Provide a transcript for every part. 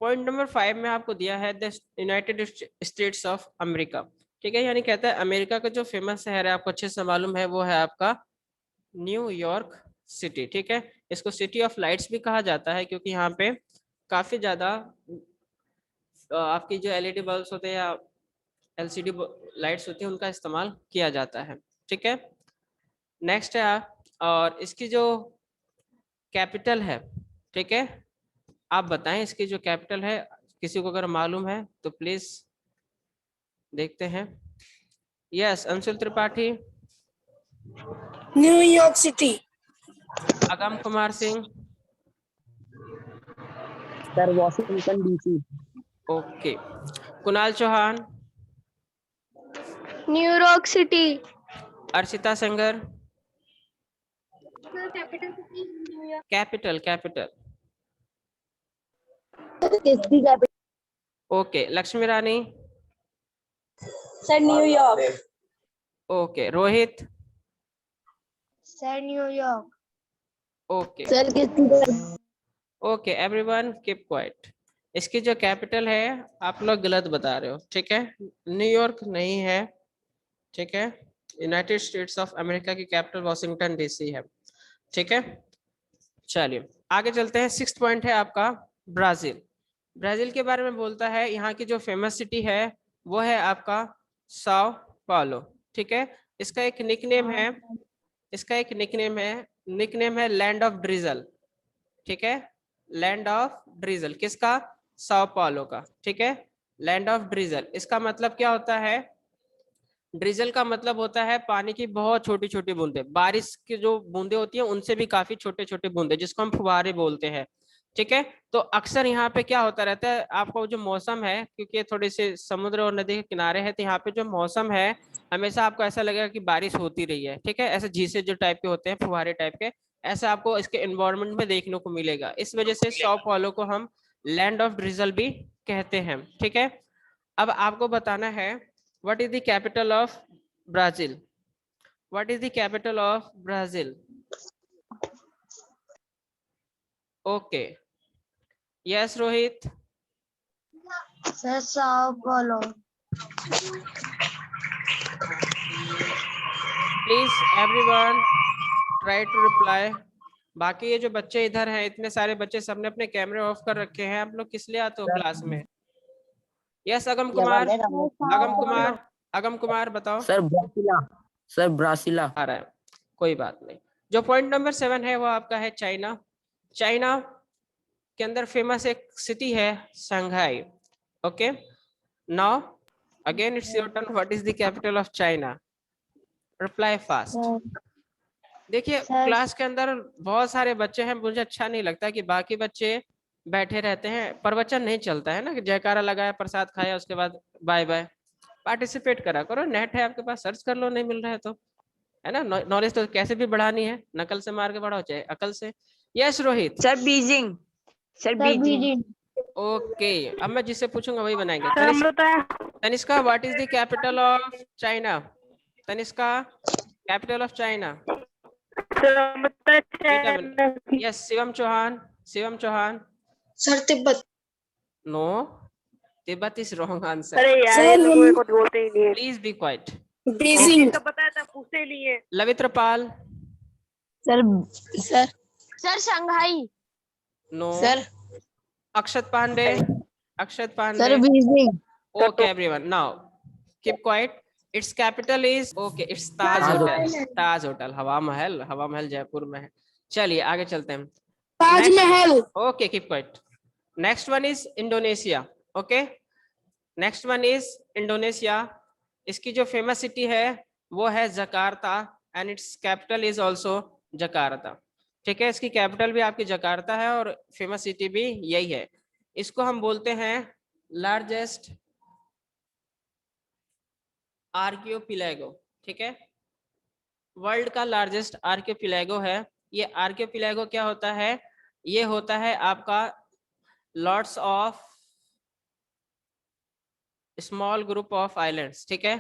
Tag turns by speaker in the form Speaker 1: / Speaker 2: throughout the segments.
Speaker 1: Point number 5 में आपको दिया है the United states of America. ठीक है, यानी कहता है अमेरिका का जो फेमस शहर है, आपको अच्छे से मालूम है, वो है आपका न्यूयॉर्क सिटी। ठीक है, इसको सिटी ऑफ लाइट्स भी कहा जाता है, क्योंकि यहाँ पे काफी ज्यादा आपकी जो एलईडी बल्ब्स होते हैं या एलसीडी लाइट्स होती है, उनका इस्तेमाल किया जाता है। ठीक है, नेक्स्ट है और इसकी जो कैपिटल है, ठीक है, आप बताएं इसकी जो कैपिटल है, किसी को अगर मालूम है तो प्लीज देखते हैं। Yes, Anshul Tripathi.
Speaker 2: New York city.
Speaker 1: Agam Kumar Singh.
Speaker 3: Sir Washington DC.
Speaker 1: Okay, Kunal Chauhan.
Speaker 4: New York city.
Speaker 1: Arshita Sangar. Capital capital. Okay, Lakshmi Rani.
Speaker 2: Sir New York.
Speaker 1: Okay, Rohit.
Speaker 4: Sir New York.
Speaker 1: Okay
Speaker 2: sir किसकी?
Speaker 1: Okay, everyone keep quiet. इसकी जो कैपिटल है आप लोग गलत बता रहे हो। ठीक है, न्यूयॉर्क नहीं है। ठीक है, यूनाइटेड स्टेट्स ऑफ अमेरिका की कैपिटल वॉशिंगटन डीसी है। ठीक है, चलिए आगे चलते हैं। 6th पॉइंट है आपका ब्राजील। ब्राजील के बारे में बोलता है, यहाँ की जो फेमस सिटी है वो है आपका साओ पाउलो। ठीक है, इसका एक निकनेम है, निकनेम है लैंड ऑफ ड्रिजल। ठीक है, लैंड ऑफ ड्रिजल किसका? साओ पाउलो का। ठीक है, लैंड ऑफ ड्रिजल, इसका मतलब क्या होता है? ड्रिजल का मतलब होता है पानी की बहुत छोटी छोटी बूंदे, बारिश की जो बूंदे होती हैं उनसे भी काफी छोटे छोटे बूंदे, जिसको हम फुवारे बोलते हैं। ठीक है, तो अक्सर यहाँ पे क्या होता रहता है, आपको जो मौसम है, क्योंकि थोड़े से समुद्र और नदी के किनारे है, तो यहाँ पे जो मौसम है हमेशा आपको ऐसा लगेगा कि बारिश होती रही है। ठीक है, ऐसे झीसे जो टाइप के होते हैं, फुहारे टाइप के, ऐसा आपको इसके एनवायरनमेंट में देखने को मिलेगा। इस वजह से साओ पाउलो को हम लैंड ऑफ ड्रिजल भी कहते हैं। ठीक है, अब आपको बताना है what is the capital of Brazil. What is the capital of Brazil? Okay, yes Rohit.
Speaker 4: Sir Sao Paulo.
Speaker 1: Please everyone try to reply. बाकी ये जो बच्चे इधर हैं, इतने सारे बच्चे, सबने अपने कैमरे ऑफ कर रखे हैं। आप लोग किस लिए आते हो क्लास में? यस, अगम कुमार। अगम कुमार बताओ।
Speaker 3: सर ब्रासिला। सर ब्रासिला।
Speaker 1: आ रहा है, कोई बात नहीं। जो पॉइंट नंबर 7 है वो आपका है चाइना। चाइना के अंदर फेमस एक सिटी है Shanghai. Okay, now again it's your turn. What is the capital of China? Reply fast. देखिए क्लास के अंदर बहुत सारे बच्चे हैं, मुझे अच्छा नहीं लगता कि बाकी बच्चे बैठे रहते हैं, प्रवचन नहीं चलता है ना, कि जयकारा लगाया, प्रसाद खाया, उसके बाद बाय बाय। पार्टिसिपेट करा करो, नेट है आपके पास, सर्च कर लो, नहीं मिल रहा है तो, है ना। नॉलेज तो कैसे भी बढ़ानी है, नकल से मार के बढ़ाओ चाहे अकल से। Yes Rohit.
Speaker 3: Sir Beijing. Sir Beijing.
Speaker 1: Okay, अब मैं जिससे पूछूंगा वही बनाएंगे। Tanishka, what is the capital of China? Tanishka, capital of China. Yes, Shivam Chauhan. Shivam Chauhan.
Speaker 2: Sir Tibet.
Speaker 1: No, Tibet is wrong answer.
Speaker 3: अरे यार ये कुछ बोलते ही नहीं है।
Speaker 1: Please be quiet.
Speaker 2: बीजिंग।
Speaker 3: तो बताया था, पूछते ही नहीं है।
Speaker 1: Lavitra Pal.
Speaker 2: Sir sir
Speaker 4: sir Shanghai.
Speaker 1: No.
Speaker 2: Sir
Speaker 1: Akshat Pandey. Akshat Pandey.
Speaker 2: Sir Beijing.
Speaker 1: Okay, everyone. Now, keep quiet. Its capital is okay. It's Taj Hotel. Taj hotel, हवा महल। हवा महल जयपुर में है। चलिए आगे चलते हैं।
Speaker 2: Taj Mahal.
Speaker 1: Okay, keep quiet. Next one is Indonesia. Okay. Next one is Indonesia. इसकी जो फेमस सिटी है वो है Jakarta and it's capital is also Jakarta. ठीक है, इसकी कैपिटल भी आपकी जकार्ता है और फेमस सिटी भी यही है। इसको हम बोलते हैं लार्जेस्ट आर्कियोपिलागो। ठीक है, वर्ल्ड का लार्जेस्ट आर्कियोपिलागो है ये। आर्कियोपिलागो क्या होता है? ये होता है आपका lots of small group of islands. ठीक है,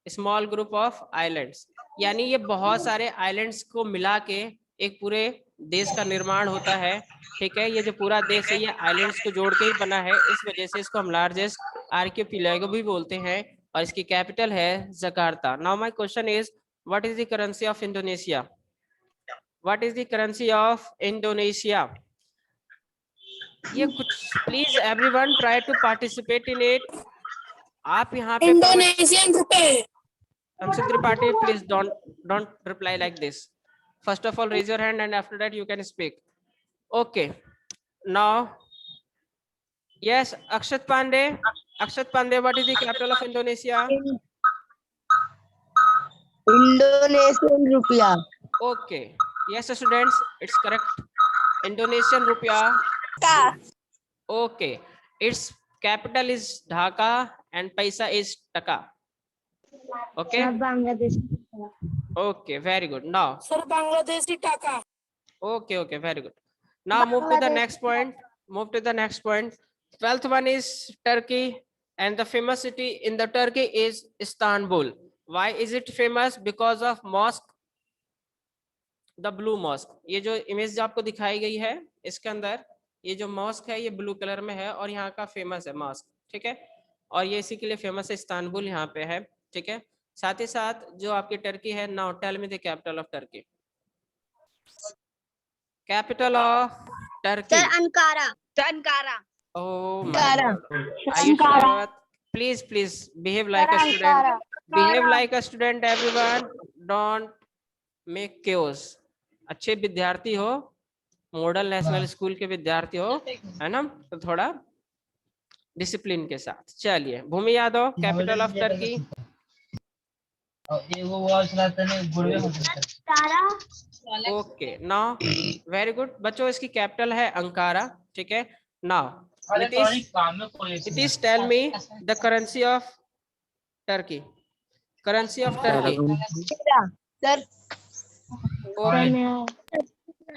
Speaker 1: स्मॉल ग्रुप ऑफ आइलैंड्स, यानी ये बहुत सारे आइलैंड्स को मिला के एक पूरे देश का निर्माण होता है। ठीक है, ये जो पूरा देश है ये आइलैंड्स को जोड़ के ही बना है, इस वजह से इसको हम लार्जेस्ट आर्कियोपेलागो भी बोलते हैं, और इसकी कैपिटल है Jakarta. Now my question is, what is the currency of Indonesia? What is the currency of Indonesia? ये कुछ, please everyone try to participate in it. आप यहाँ पे
Speaker 2: इंडोनेशियन रुपए।
Speaker 1: Anshul Tripathi, please don't reply like this. First of all, raise your hand, and after that you can speak. Okay. Now, yes, Akshat Pandey. Akshat Pandey, what is the capital of Indonesia?
Speaker 2: Indonesian rupiah.
Speaker 1: Okay. Yes, students, it's correct. Indonesian rupiah. Okay. Its capital is Dhaka and paisa is taka. Okay.
Speaker 4: Bangladesh.
Speaker 1: Okay, very good. Now,
Speaker 2: sir Bangladeshi टाका।
Speaker 1: okay, very good. Now move to the next point. Move to the next point. 12th one is Turkey, and the famous city in the Turkey is Istanbul. Why is it famous? Because of mosque, the blue mosque. ये जो image जो आपको दिखाई गई है, इसके अंदर ये जो मॉस्क है ये ब्लू कलर में है, और यहाँ का फेमस है मॉस्क। ठीक है, और ये इसी के लिए फेमस है, इस्तांबुल यहाँ पे है। ठीक है, साथ ही साथ जो आपकी टर्की है, now tell me the capital of Turkey. Capital of Turkey.
Speaker 4: Ankara. Ankara.
Speaker 1: Oh my God. Ayush, please behave like a student. Behave like a student, everyone. Don't make chaos. अच्छे विद्यार्थी हो, मॉडल नेशनल स्कूल के विद्यार्थी हो, है ना, तो थोड़ा डिसिप्लिन के साथ चलिए। Bhumi Yadav, capital of Turkey. Okay, now very good बच्चों, इसकी कैपिटल है अंकारा। ठीक है, now Nitish tell me the currency of Turkey. Currency of Turkey.
Speaker 2: Sir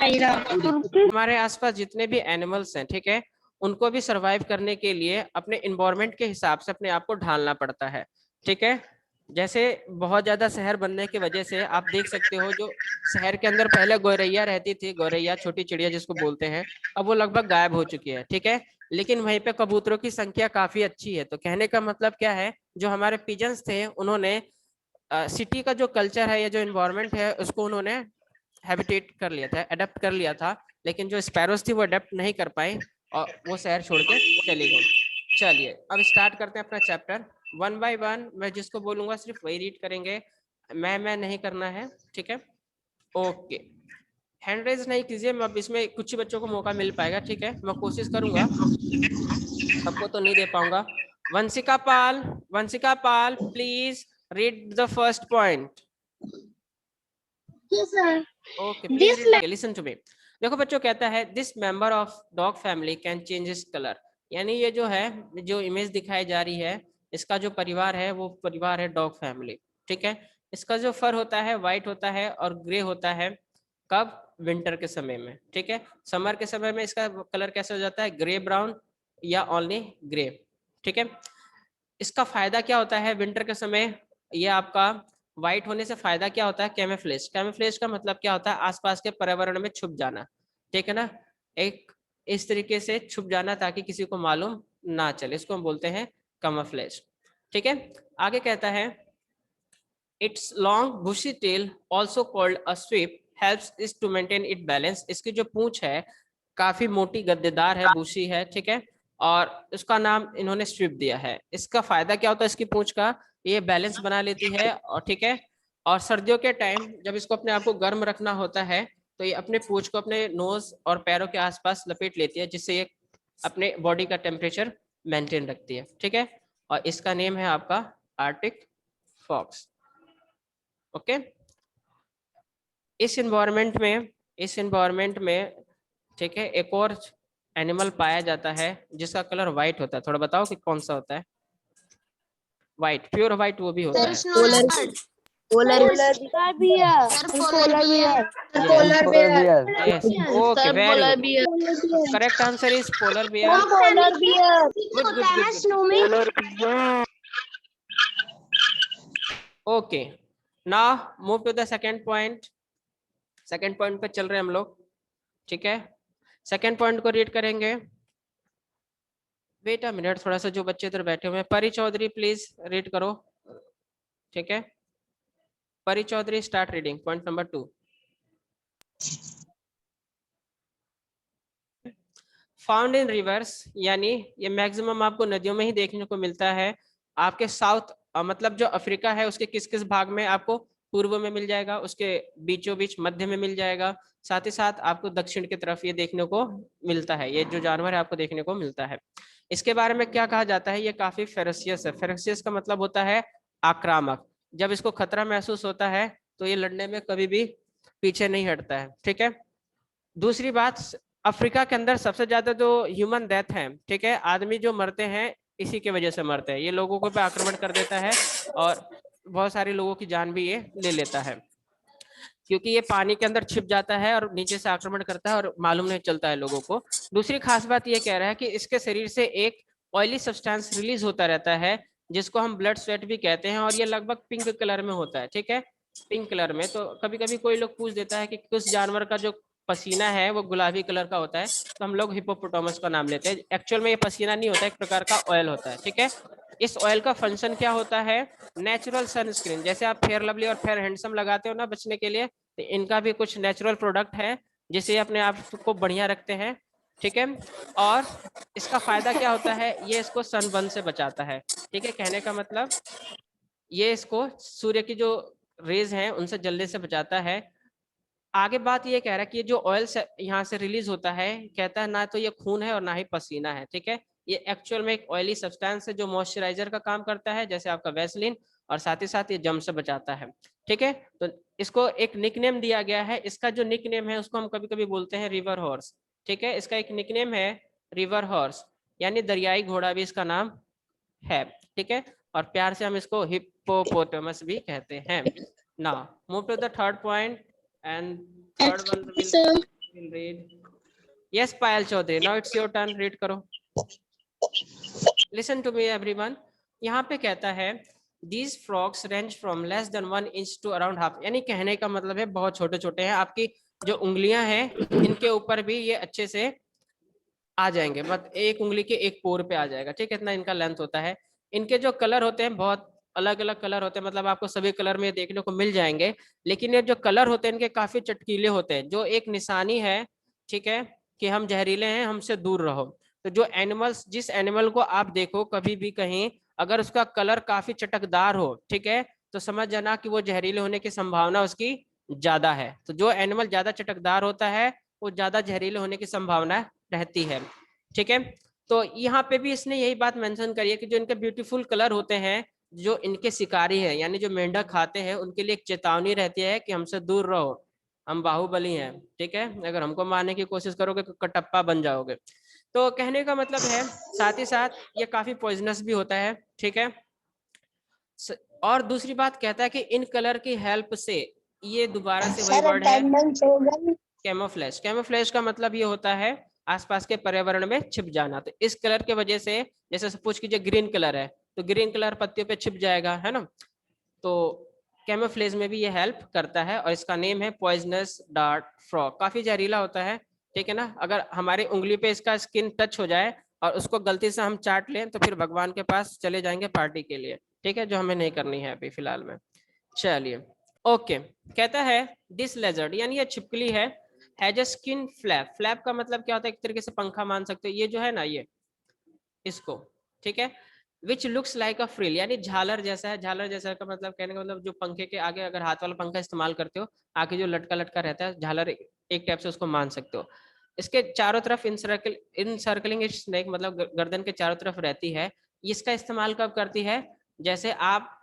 Speaker 1: हमारे आसपास जितने भी एनिमल्स हैं, ठीक है, उनको भी सरवाइव करने के लिए अपने इन्वायरमेंट के हिसाब से अपने आप को ढालना पड़ता है। ठीक है, जैसे बहुत ज्यादा शहर बनने की वजह से आप देख सकते हो, जो शहर के अंदर पहले गौरैया रहती थी, गौरैया छोटी चिड़िया जिसको बोलते हैं, अब वो लगभग गायब हो चुकी है। ठीक है, लेकिन वहीं पे कबूतरों की संख्या काफी अच्छी है। तो कहने का मतलब क्या है, जो हमारे पिजन्स थे उन्होंने सिटी का जो कल्चर है या जो इन्वायरमेंट है उसको उन्होंने हैबिटेट कर लिया था, अडेप्ट कर लिया था, लेकिन जो स्पैरोज थी वो अडेप्ट नहीं कर पाई और वो शहर छोड़ के चली गई। चलिए अब स्टार्ट करते हैं अपना चैप्टर। वन बाय वन मैं जिसको बोलूंगा सिर्फ वही रीड करेंगे, मैं नहीं करना है। ठीक है, ओके, हैंड रेज नहीं कीजिए, मैं अब इसमें कुछ ही बच्चों को मौका मिल पाएगा। ठीक है, मैं कोशिश करूंगा, सबको तो नहीं दे पाऊंगा। Vanshika Pal please read the first point. Okay, please listen to me. देखो बच्चों, कहता है this member of dog family can change his colour, यानी ये जो है, जो इमेज दिखाई जा रही है, इसका जो परिवार है वो परिवार है डॉग फैमिली। ठीक है, इसका जो फर होता है व्हाइट होता है और ग्रे होता है। कब? विंटर के समय में। ठीक है, समर के समय में इसका कलर कैसे हो जाता है, ग्रे ब्राउन या ओनली ग्रे। ठीक है, इसका फायदा क्या होता है विंटर के समय, ये आपका व्हाइट होने से फायदा क्या होता है, कैमोफ्लेज। कैमोफ्लेज का मतलब क्या होता है, आसपास के पर्यावरण में छुप जाना। ठीक है ना, एक इस तरीके से छुप जाना ताकि किसी को मालूम ना चले, इसको हम बोलते हैं कैमोफ्लेज। ठीक है, आगे कहता है it's long bushy tail also called a sweep helps is to maintain it balance. इसकी जो पूंछ है काफी मोटी गद्देदार है, बुशी है। ठीक है, और उसका नाम इन्होंने स्वीप दिया है। इसका फायदा क्या होता है इसकी पूंछ का, ये बैलेंस बना लेती है। और ठीक है, और सर्दियों के टाइम जब इसको अपने आप को गर्म रखना होता है तो ये अपने पूंछ को अपने नोज और पैरों के आसपास लपेट लेती है, जिससे ये अपने बॉडी का टेम्परेचर मेंटेन रखती है। ठीक है, और इसका नेम है आपका आर्टिक फॉक्स। ओके, इस इन्वायरमेंट में ठीक है, एक और एनिमल पाया जाता है जिसका कलर व्हाइट होता है। थोड़ा बताओ कि कौन सा होता है? व्हाइट, प्योर व्हाइट वो भी होता है।
Speaker 2: Polar bear.
Speaker 1: Yes. Okay, very good. Correct answer is polar bear. Good. Okay. Now move to the second point. Second point पे चल रहे हैं हम लोग। ठीक है, सेकेंड पॉइंट को रीड करेंगे। वेट अ मिनट, थोड़ा सा जो बच्चे इधर बैठे हुए हैं, परी चौधरी प्लीज रीड करो। ठीक है, Pari Chaudhary start reading point number 2। Found in rivers, यानी ये मैक्सिमम आपको नदियों में ही देखने को मिलता है। आपके साउथ मतलब जो अफ्रीका है उसके किस किस भाग में आपको पूर्व में मिल जाएगा, उसके बीचों बीच मध्य में मिल जाएगा, साथ ही साथ आपको दक्षिण की तरफ ये देखने को मिलता है। ये जो जानवर है आपको देखने को मिलता है। इसके बारे में क्या कहा जाता है, ये काफी फेरोसियस है। फेरोसियस का मतलब होता है आक्रामक। जब इसको खतरा महसूस होता है तो ये लड़ने में कभी भी पीछे नहीं हटता है। ठीक है, दूसरी बात, अफ्रीका के अंदर सबसे ज्यादा जो ह्यूमन डेथ है, ठीक है, आदमी जो मरते हैं इसी के वजह से मरते हैं। ये लोगों को पे आक्रमण कर देता है और बहुत सारे लोगों की जान भी ये ले लेता है, क्योंकि ये पानी के अंदर छिप जाता है और नीचे से आक्रमण करता है और मालूम नहीं चलता है लोगों को। दूसरी खास बात ये कह रहा है कि इसके शरीर से एक ऑयली सब्सटेंस रिलीज होता रहता है जिसको हम ब्लड स्वेट भी कहते हैं, और ये लगभग पिंक कलर में होता है। ठीक है, पिंक कलर में। तो कभी कभी कोई लोग पूछ देता है कि कुछ जानवर का जो पसीना है वो गुलाबी कलर का होता है, तो हम लोग हिप्पोपोटामस का नाम लेते हैं। एक्चुअल में ये पसीना नहीं होता, एक प्रकार का ऑयल होता है। ठीक है, इस ऑयल का फंक्शन क्या होता है, नेचुरल सनस्क्रीन। जैसे आप फेयर लवली और फेयर हैंडसम लगाते हो ना बचने के लिए, तो इनका भी कुछ नेचुरल प्रोडक्ट है जिससे अपने आप को बढ़िया रखते हैं। ठीक है, और इसका फायदा क्या होता है, ये इसको सनबर्न से बचाता है। ठीक है, कहने का मतलब ये इसको सूर्य की जो रेज हैं उनसे जलने से बचाता है। आगे बात ये कह रहा है कि ये जो ऑयल यहाँ से रिलीज होता है, कहता है ना तो ये खून है और ना ही पसीना है। ठीक है, ये एक्चुअल में एक ऑयली सब्सटेंस है जो मॉइस्चराइजर का काम करता है, जैसे आपका वैसलीन, और साथ ही साथ ये जम से बचाता है। ठीक है, तो इसको एक निकनेम दिया गया है। इसका जो निकनेम है उसको हम कभी कभी बोलते हैं रिवर हॉर्स। ठीक है, इसका एक निकनेम है रिवर हॉर्स, यानी दरियाई घोड़ा भी इसका नाम है। ठीक है, और प्यार से हम इसको हिप्पोपोटामस भी कहते हैं। Now move to the third point, and third one will read. Yes, Payal Chaudhary, now it's your turn, read करो। Listen to me everyone, यहाँ पे कहता है these frogs range from less than 1 inch to around half, यानी कहने का मतलब है बहुत छोटे छोटे हैं। आपकी जो उंगलियां हैं इनके ऊपर भी ये अच्छे से आ जाएंगे, मतलब एक उंगली के एक पोर पे आ जाएगा। ठीक है, इतना इनका लेंथ होता है। इनके जो कलर होते हैं बहुत अलग अलग कलर होते हैं, मतलब आपको सभी कलर में देखने को मिल जाएंगे, लेकिन ये जो कलर होते हैं इनके काफी चटकीले होते हैं, जो एक निशानी है, ठीक है, कि हम जहरीले हैं, हमसे दूर रहो। तो जो एनिमल्स, जिस एनिमल को आप देखो कभी भी कहीं, अगर उसका कलर काफी चटकदार हो, ठीक है, तो समझ जाना कि वो जहरीले होने की संभावना उसकी ज्यादा है। तो जो एनिमल ज्यादा चटकदार होता है वो ज्यादा जहरीले होने की संभावना रहती है। ठीक है, तो यहाँ पे भी इसने यही बात मेंशन करी है कि जो इनके ब्यूटीफुल कलर होते हैं, जो इनके शिकारी है यानी जो मेंढक खाते हैं, उनके लिए एक चेतावनी रहती है कि हमसे दूर रहो, हम बाहुबली हैं। ठीक है, अगर हमको मारने की कोशिश करोगे तो कटप्पा बन जाओगे। तो कहने का मतलब है, साथ ही साथ ये काफी पॉइजनस भी होता है। ठीक है, और दूसरी बात कहता है कि इन कलर की हेल्प से, ये दोबारा से वही वर्ड है कैमोफ्लेज। कैमोफ्लेज का मतलब ये होता है आसपास के पर्यावरण में छिप जाना। तो इस कलर के वजह से, जैसे सपोज कीजिए ग्रीन कलर है तो ग्रीन कलर पत्तियों पे छिप जाएगा, है ना। तो कैमोफ्लेज में भी ये हेल्प करता है, और इसका नेम है पॉइजनस डार्ट फ्रॉग। काफी जहरीला होता है। ठीक है ना, अगर हमारी उंगली पे इसका स्किन टच हो जाए और उसको गलती से हम चाट लें तो फिर भगवान के पास चले जाएंगे पार्टी के लिए। ठीक है, जो हमें नहीं करनी है अभी फिलहाल में। चलिए, ओके, कहता है दिस लेजर्ड, यानी ये छिपकली है, has a skin flap. Flap का मतलब क्या होता है, एक तरीके से पंखा मान सकते हो, ये जो है ना ये इसको। ठीक है, which looks like a frill, यानी झालर जैसा है। झालर जैसा का मतलब, कहने का मतलब जो पंखे के आगे अगर हाथ वाला पंखा इस्तेमाल करते हो, आगे जो लटका लटका रहता है, झालर एक टाइप से उसको मान सकते हो। इसके चारों तरफ इनसर्कलिंग स्नेक, मतलब गर्दन के चारों तरफ रहती है। इसका इस्तेमाल कब करती है, जैसे आप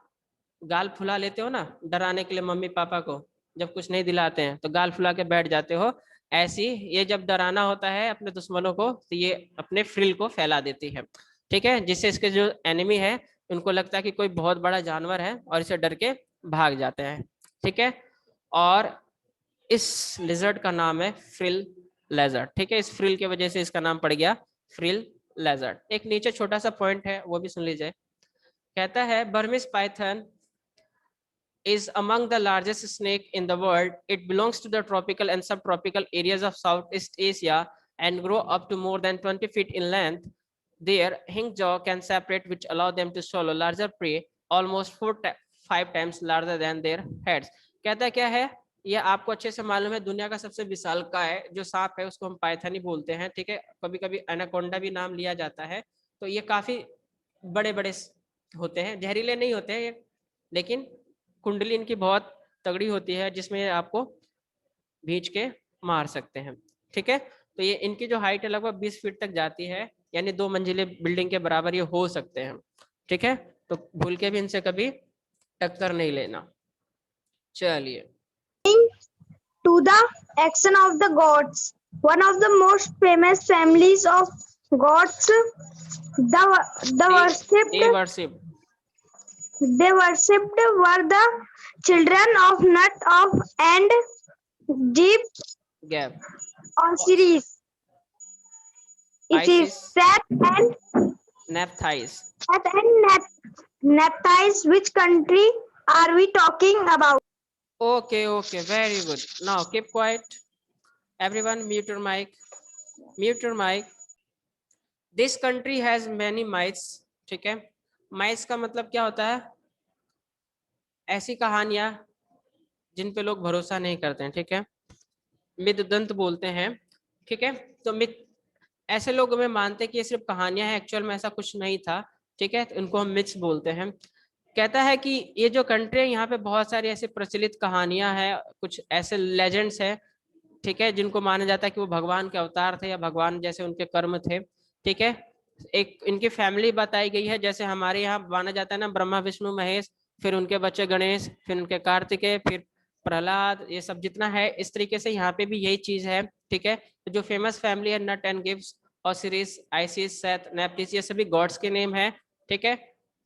Speaker 1: गाल फुला लेते हो ना डराने के लिए मम्मी पापा को, जब कुछ नहीं दिलाते हैं तो गाल फुला के बैठ जाते हो, ऐसी ये जब डराना होता है अपने दुश्मनों को तो ये अपने फ्रिल को फैला देती है। ठीक है, जिससे इसके जो एनिमी है उनको लगता है कि कोई बहुत बड़ा जानवर है और इसे डर के भाग जाते हैं। ठीक है, और इस लिजर्ड का नाम है फ्रिल लेजर्ड। ठीक है, इस फ्रिल की वजह से इसका नाम पड़ गया फ्रिल लेजर्ड। एक नीचे छोटा सा पॉइंट है वो भी सुन लीजिए। कहता है Burmese Python is among the largest snake in the world. It belongs to the tropical and subtropical areas of Southeast Asia and grow up to more than 20 feet in length. Their hinge jaw can separate, which allow them to swallow larger prey almost 5 times larger than their heads. कहता क्या है, ये आपको अच्छे से मालूम है, दुनिया का सबसे विशालकाय जो सांप है उसको हम पाइथनी बोलते हैं, ठीक है, कभी कभी एनाकोंडा भी नाम लिया जाता है। तो ये काफी बड़े बड़े होते हैं, जहरीले नहीं होते हैं ये, लेकिन कुंडली इनकी बहुत तगड़ी होती है जिसमें आपको भींच के मार सकते हैं, ठीक है। तो ये इनकी जो हाइट है लगभग 20 फीट तक जाती है, यानी 2 मंजिले बिल्डिंग के बराबर ये हो सकते हैं, ठीक है। तो भूल के भी इनसे कभी टक्कर नहीं लेना। चलिए,
Speaker 5: to the action of the gods. One of the most famous families of gods, the worshipped were the children of Nut of and Geb, Osiris, Seth and
Speaker 1: Nephthys.
Speaker 5: Nephthys. Which country are we talking about?
Speaker 1: Okay, very good. Now keep quiet. Everyone mute your mic. Mute your mic. This country has many mites, ठीक है। mites का मतलब क्या होता है, ऐसी कहानियां जिन पे लोग भरोसा नहीं करते हैं, ठीक है, मिथदंत बोलते हैं, ठीक है। तो मिथ, ऐसे लोग हमें मानते हैं कि ये सिर्फ कहानियां हैं, एक्चुअल में ऐसा कुछ नहीं था, ठीक है, तो इनको हम मिथ्स बोलते हैं। कहता है कि ये जो कंट्री है यहाँ पे बहुत सारी ऐसी प्रचलित कहानियां हैं, कुछ ऐसे लेजेंड्स हैं, ठीक है, जिनको माना जाता है कि वो भगवान के अवतार थे या भगवान जैसे उनके कर्म थे, ठीक है। एक इनकी फैमिली बताई गई है, जैसे हमारे यहाँ माना जाता है ना, ब्रह्मा विष्णु महेश, फिर उनके बच्चे गणेश, फिर उनके कार्तिकेय, फिर प्रहलाद, ये सब जितना है, इस तरीके से यहाँ पे भी यही चीज है, ठीक है। तो जो फेमस फैमिली है, नट एंड गिव्स, ओसिरिस, आइसिस, सेथ, नेप्टिस, ये सभी गॉड्स के नेम है, ठीक है।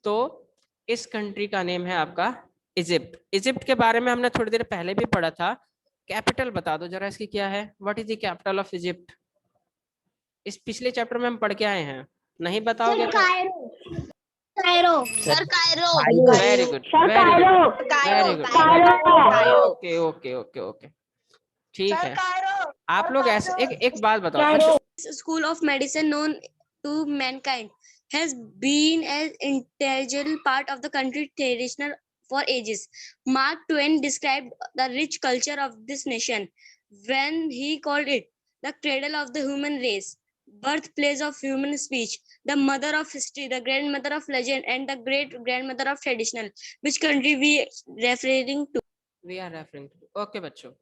Speaker 1: तो इस कंट्री का नेम है आपका इजिप्ट। इजिप्ट के बारे में हमने थोड़ी देर पहले भी पढ़ा था। कैपिटल बता दो जरा इसकी क्या है, what is the capital of Egypt? इस पिछले चैप्टर में हम पढ़ के आए हैं, नहीं बताओगे तो?
Speaker 2: Cairo sir, Cairo.
Speaker 1: Very good, very good, okay okay okay okay, ठीक है। आप लोग ऐसे एक बात बताओ,
Speaker 2: School of medicine known to mankind has been an integral part of the country's tradition for ages. Mark Twain described the rich culture of this nation when he called it the cradle of the human race, birthplace of human speech, the mother of history, the grandmother of legend, and the great grandmother of traditional. Which country we referring to?
Speaker 1: We are referring to, okay बच्चों।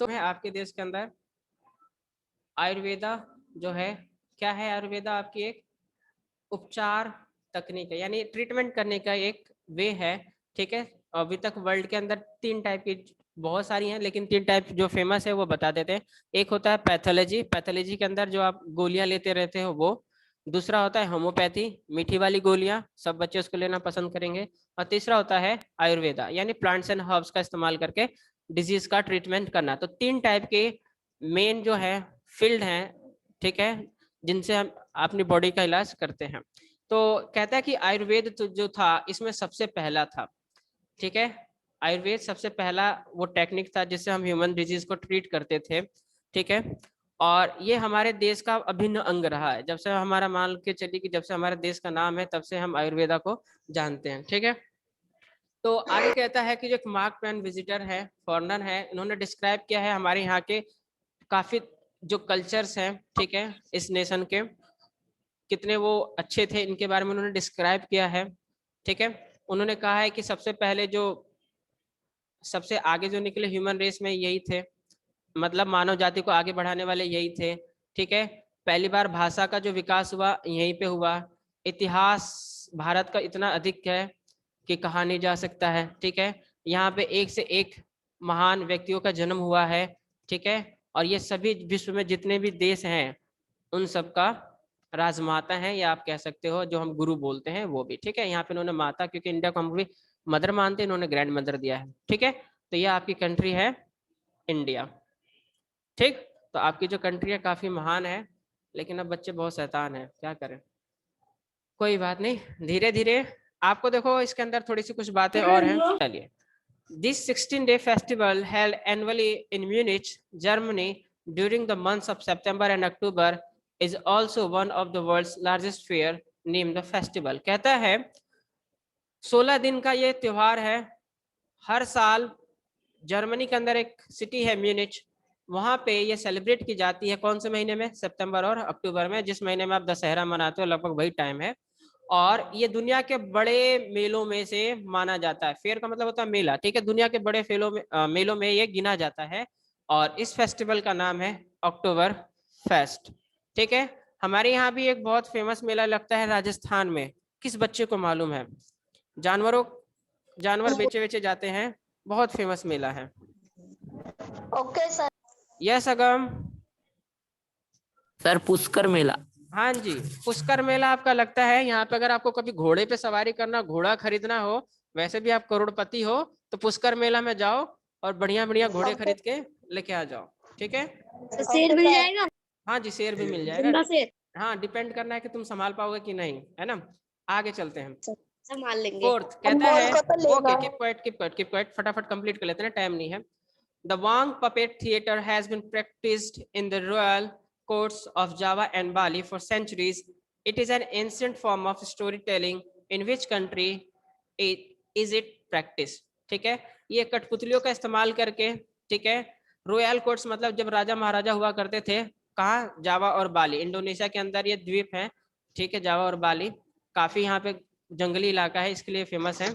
Speaker 1: तो है आपके देश के अंदर आयुर्वेदा जो है, क्या है आयुर्वेदा? आपकी एक उपचार तकनीक है, यानी ट्रीटमेंट करने का एक वे है, ठीक है। अभी तक वर्ल्ड के अंदर 3 टाइप की, बहुत सारी हैं, लेकिन 3 टाइप जो फेमस है वो बता देते हैं। एक होता है पैथोलॉजी, पैथोलॉजी के अंदर जो आप गोलियां लेते रहते हो वो। दूसरा होता है होम्योपैथी, मीठी वाली गोलियां, सब बच्चे उसको लेना पसंद करेंगे। और तीसरा होता है आयुर्वेदा, यानी प्लांट्स एंड हर्ब्स का इस्तेमाल करके डिजीज का ट्रीटमेंट करना। तो 3 टाइप के मेन जो है फील्ड हैं, ठीक है, जिनसे हम अपनी बॉडी का इलाज करते हैं। तो कहता है कि आयुर्वेद तो जो था इसमें सबसे पहला था, ठीक है। आयुर्वेद सबसे पहला वो टेक्निक था जिससे हम ह्यूमन डिजीज को ट्रीट करते थे, ठीक है। और ये हमारे देश का अभिन्न अंग रहा है, जब से हमारा मान के चलिए कि जब से हमारे देश का नाम है तब से हम आयुर्वेदा को जानते हैं, ठीक है। तो आगे कहता है कि जो एक मार्क ट्वेन विजिटर है, फॉरेनर है, इन्होंने डिस्क्राइब किया है हमारे यहाँ के काफी जो कल्चर्स हैं, ठीक है, इस नेशन के कितने वो अच्छे थे, इनके बारे में उन्होंने डिस्क्राइब किया है, ठीक है। उन्होंने कहा है कि सबसे पहले जो सबसे आगे जो निकले ह्यूमन रेस में यही थे, मतलब मानव जाति को आगे बढ़ाने वाले यही थे, ठीक है। पहली बार भाषा का जो विकास हुआ यहीं पे हुआ। इतिहास भारत का इतना अधिक है कि कहा नहीं जा सकता है, ठीक है। यहाँ पे एक से एक महान व्यक्तियों का जन्म हुआ है, ठीक है। और ये सभी विश्व में जितने भी देश हैं उन सब का राजमाता है, या आप कह सकते हो जो हम गुरु बोलते हैं वो भी, ठीक है। यहाँ पे इन्होंने माता, क्योंकि इंडिया को हम भी मदर मानते हैं, इन्होंने ग्रैंड मदर दिया है, ठीक है। तो ये आपकी कंट्री है इंडिया, ठीक। तो आपकी जो कंट्री है काफी महान है, लेकिन अब बच्चे बहुत शैतान है, क्या करें, कोई बात नहीं, धीरे धीरे आपको देखो इसके अंदर थोड़ी सी कुछ बातें और हैं। चलिए, This 16-day festival held annually in Munich, Germany during the months of September and October is also one of the world's largest fair named the festival. कहता है 16 दिन का ये त्योहार है, हर साल जर्मनी के अंदर एक सिटी है म्यूनिच, वहां पे ये सेलिब्रेट की जाती है। कौन से महीने में? सितंबर और अक्टूबर में, जिस महीने में आप दशहरा मनाते हो, लगभग वही टाइम है। और ये दुनिया के बड़े मेलों में से माना जाता है। फेयर का मतलब होता है मेला, ठीक है। दुनिया के बड़े मेलों में ये गिना जाता है। और इस फेस्टिवल का नाम है अक्टूबर फेस्ट, ठीक है। हमारे यहाँ भी एक बहुत फेमस मेला लगता है राजस्थान में। किस बच्चे को मालूम है? जानवर बेचे जाते हैं, बहुत फेमस मेला है।
Speaker 5: Okay sir.
Speaker 1: यस अगम।
Speaker 3: सर पुष्कर मेला।
Speaker 1: हाँ जी, पुष्कर मेला आपका लगता है यहाँ पे। अगर आपको कभी घोड़े पे सवारी करना, घोड़ा खरीदना हो, वैसे भी आप करोड़पति हो, तो पुष्कर मेला में जाओ और बढ़िया बढ़िया घोड़े खरीद के लेके आ जाओ, ठीक है।
Speaker 2: शेर मिल जाएगा?
Speaker 1: हाँ जी, शेर भी मिल जाएगा।
Speaker 2: जिंदा शेर
Speaker 1: हाँ, डिपेंड करना है कि तुम संभाल पाओगे कि नहीं, है ना। आगे चलते हैं।
Speaker 2: संभाल लेंगे।
Speaker 1: फोर्थ कहता है, ओके कीप क्वाइट, फटाफट कंप्लीट कर लेते हैं, टाइम नहीं है। The Wang Puppet Theatre has been practiced in the royal courts of Java and Bali for centuries. It is an ancient form of storytelling. In which country is it practiced? ठीक है, ये कठपुतलियों का इस्तेमाल करके, ठीक है। रॉयल कोर्ट्स मतलब जब राजा महाराजा हुआ करते थे, कहाँ? जावा और बाली, इंडोनेशिया के अंदर ये द्वीप है, ठीक है। जावा और बाली काफी यहाँ पे जंगली इलाका है, इसके लिए फेमस है,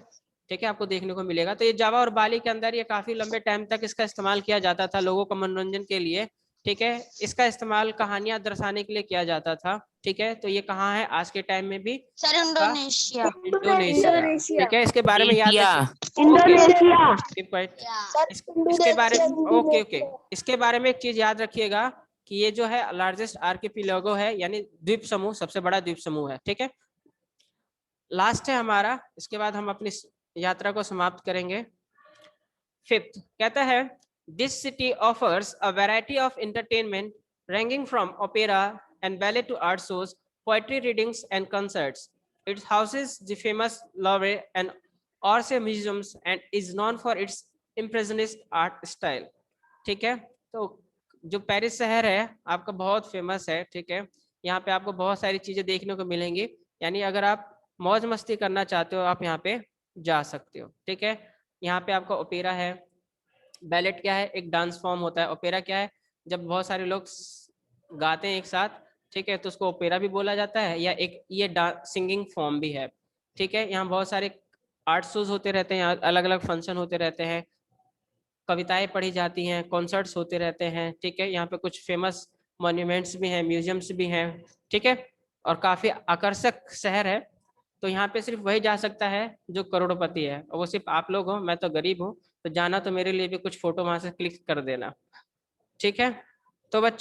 Speaker 1: ठीक है। आपको देखने को मिलेगा। तो ये जावा और बाली के अंदर ये काफी लंबे टाइम तक इसका इस्तेमाल किया जाता था लोगों का मनोरंजन के लिए, ठीक है। इसका इस्तेमाल कहानियां दर्शाने के लिए किया जाता था, ठीक है। तो ये कहाँ है आज के टाइम में भी?
Speaker 5: Sir Indonesia.
Speaker 1: इंडोनेशिया, ठीक है। इसके बारे में याद रखिए।
Speaker 5: इंडोनेशिया।
Speaker 1: इसके बारे में ओके, इसके बारे में एक चीज याद रखिएगा कि ये जो है लार्जेस्ट आर्किपिएलागो है, यानी द्वीप समूह, सबसे बड़ा द्वीप समूह है, ठीक है। लास्ट है हमारा, इसके बाद हम अपनी यात्रा को समाप्त करेंगे। फिफ्थ कहता है, this city offers a variety of entertainment ranging from opera and ballet to art shows, poetry readings and concerts. It houses the famous Louvre and Orsay museums and is known for its impressionist art style. ठीक है, तो जो Paris शहर है आपका बहुत famous है, ठीक है। यहाँ पे आपको बहुत सारी चीजें देखने को मिलेंगी, यानी अगर आप मौज मस्ती करना चाहते हो आप यहाँ पे जा सकते हो, ठीक है। यहाँ पे आपका ओपेरा है। बैलेट क्या है? एक डांस फॉर्म होता है। ओपेरा क्या है? जब बहुत सारे लोग गाते हैं एक साथ, ठीक है, तो उसको ओपेरा भी बोला जाता है, या एक ये सिंगिंग फॉर्म भी है, ठीक है। यहाँ बहुत सारे आर्ट शोज होते रहते हैं, यहाँ अलग अलग फंक्शन होते रहते हैं, कविताएं पढ़ी जाती हैं, कॉन्सर्ट्स होते रहते हैं, ठीक है। यहाँ पे कुछ फेमस मॉन्यूमेंट्स भी हैं, म्यूजियम्स भी हैं, ठीक है। और काफी आकर्षक शहर है। तो यहाँ पे सिर्फ वही जा सकता है जो करोड़पति है, और वो सिर्फ आप लोग हो, मैं तो गरीब हूँ। तो जाना तो मेरे लिए भी कुछ फोटो वहां से क्लिक कर देना, ठीक है। तो बच्चों